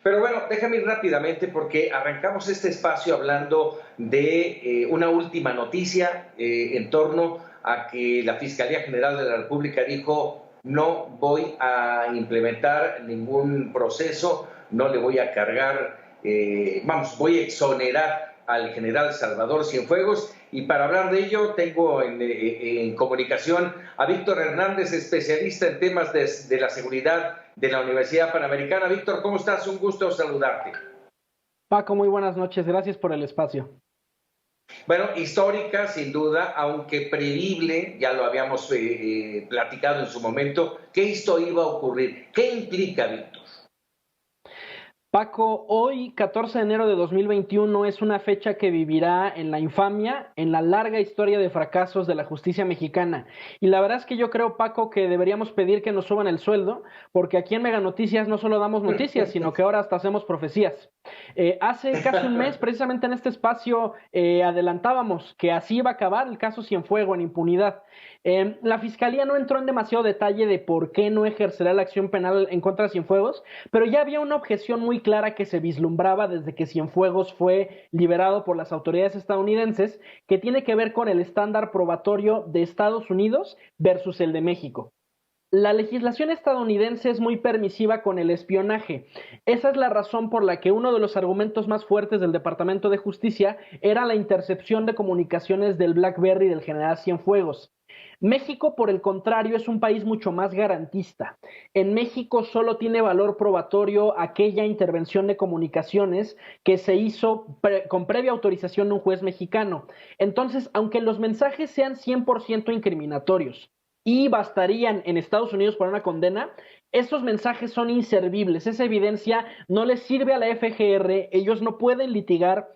Pero bueno, déjame ir rápidamente porque arrancamos este espacio hablando de una última noticia en torno a que la Fiscalía General de la República dijo no voy a implementar ningún proceso, no le voy a cargar, voy a exonerar al general Salvador Cienfuegos. Y para hablar de ello tengo en comunicación a Víctor Hernández, especialista en temas de la seguridad de la Universidad Panamericana. Víctor, ¿cómo estás? Un gusto saludarte. Paco, muy buenas noches, gracias por el espacio. Bueno, histórica sin duda, aunque previsible, ya lo habíamos platicado en su momento, que esto iba a ocurrir. ¿Qué implica, Víctor? Paco, hoy, 14 de enero de 2021, es una fecha que vivirá en la infamia, en la larga historia de fracasos de la justicia mexicana. Y la verdad es que yo creo, Paco, que deberíamos pedir que nos suban el sueldo, porque aquí en Mega Noticias no solo damos noticias, sino que ahora hasta hacemos profecías. Hace casi un mes, precisamente en este espacio, adelantábamos que así iba a acabar el caso Cienfuegos en impunidad. La Fiscalía no entró en demasiado detalle de por qué no ejercerá la acción penal en contra de Cienfuegos, pero ya había una objeción muy clara que se vislumbraba desde que Cienfuegos fue liberado por las autoridades estadounidenses, que tiene que ver con el estándar probatorio de Estados Unidos versus el de México. La legislación estadounidense es muy permisiva con el espionaje. Esa es la razón por la que uno de los argumentos más fuertes del Departamento de Justicia era la intercepción de comunicaciones del BlackBerry del general Cienfuegos. México, por el contrario, es un país mucho más garantista. En México solo tiene valor probatorio aquella intervención de comunicaciones que se hizo con previa autorización de un juez mexicano. Entonces, aunque los mensajes sean 100% incriminatorios y bastarían en Estados Unidos para una condena, esos mensajes son inservibles. Esa evidencia no les sirve a la FGR, ellos no pueden litigar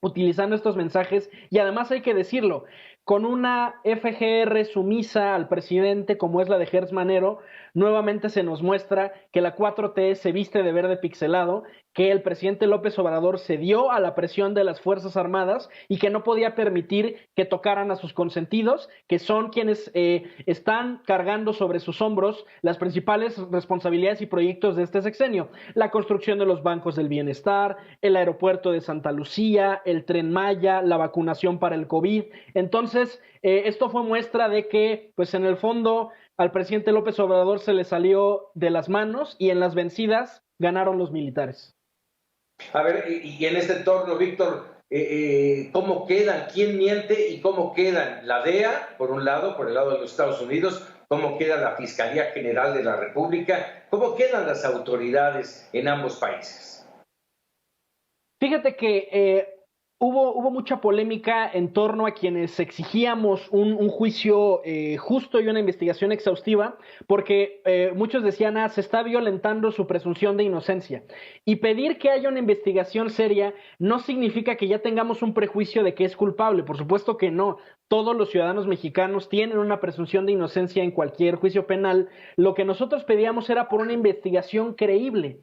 utilizando estos mensajes y además hay que decirlo, con una FGR sumisa al presidente como es la de Gertz Manero, nuevamente se nos muestra que la 4T se viste de verde pixelado, que el presidente López Obrador cedió a la presión de las Fuerzas Armadas y que no podía permitir que tocaran a sus consentidos, que son quienes están cargando sobre sus hombros las principales responsabilidades y proyectos de este sexenio. La construcción de los bancos del bienestar, el aeropuerto de Santa Lucía, el Tren Maya, la vacunación para el COVID. Entonces, esto fue muestra de que, pues en el fondo, al presidente López Obrador se le salió de las manos y en las vencidas ganaron los militares. A ver, y en este entorno, Víctor, ¿cómo quedan? ¿Quién miente y cómo quedan? La DEA, por un lado, por el lado de los Estados Unidos, ¿cómo queda la Fiscalía General de la República? ¿Cómo quedan las autoridades en ambos países? Fíjate que hubo mucha polémica en torno a quienes exigíamos un juicio justo y una investigación exhaustiva, porque muchos decían, se está violentando su presunción de inocencia. Y pedir que haya una investigación seria no significa que ya tengamos un prejuicio de que es culpable, por supuesto que no. Todos los ciudadanos mexicanos tienen una presunción de inocencia en cualquier juicio penal. Lo que nosotros pedíamos era por una investigación creíble.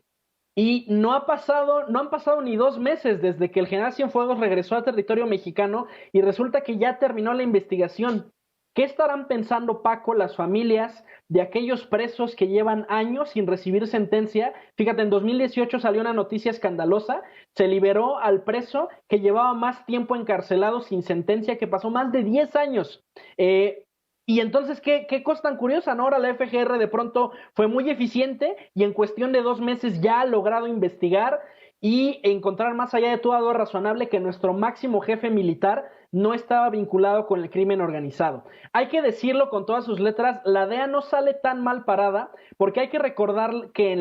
Y no han pasado ni 2 meses desde que el general Cienfuegos regresó a territorio mexicano y resulta que ya terminó la investigación. ¿Qué estarán pensando, Paco, las familias de aquellos presos que llevan años sin recibir sentencia? Fíjate, en 2018 salió una noticia escandalosa, se liberó al preso que llevaba más tiempo encarcelado sin sentencia, que pasó más de 10 años. Y entonces, ¿qué cosa tan curiosa, ¿no? Ahora la FGR de pronto fue muy eficiente y en cuestión de 2 meses ya ha logrado investigar y encontrar más allá de todo razonable que nuestro máximo jefe militar no estaba vinculado con el crimen organizado. Hay que decirlo con todas sus letras, la DEA no sale tan mal parada porque hay que recordar que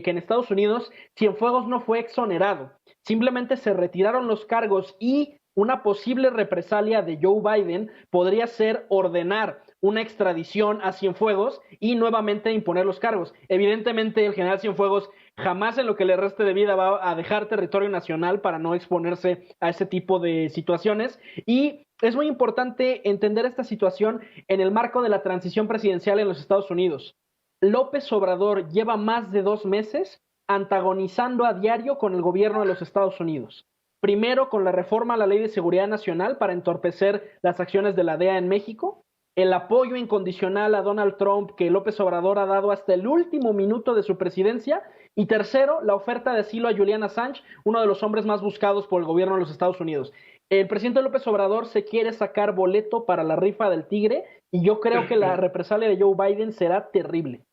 que en Estados Unidos Cienfuegos no fue exonerado, simplemente se retiraron los cargos y una posible represalia de Joe Biden podría ser ordenar una extradición a Cienfuegos y nuevamente imponer los cargos. Evidentemente, el general Cienfuegos jamás en lo que le reste de vida va a dejar territorio nacional para no exponerse a ese tipo de situaciones. Y es muy importante entender esta situación en el marco de la transición presidencial en los Estados Unidos. López Obrador lleva más de 2 meses antagonizando a diario con el gobierno de los Estados Unidos. Primero, con la reforma a la Ley de Seguridad Nacional para entorpecer las acciones de la DEA en México, el apoyo incondicional a Donald Trump que López Obrador ha dado hasta el último minuto de su presidencia Y tercero, la oferta de asilo a Julian Assange, uno de los hombres más buscados por el gobierno de los Estados Unidos. El presidente López Obrador se quiere sacar boleto para la rifa del tigre y yo creo que la represalia de Joe Biden será terrible.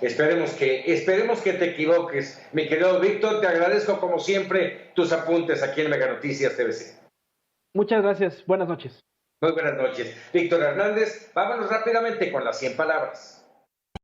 Esperemos que te equivoques. Mi querido Víctor, te agradezco como siempre tus apuntes aquí en Mega Noticias TVC. Muchas gracias. Buenas noches. Muy buenas noches. Víctor Hernández, vámonos rápidamente con las 100 palabras.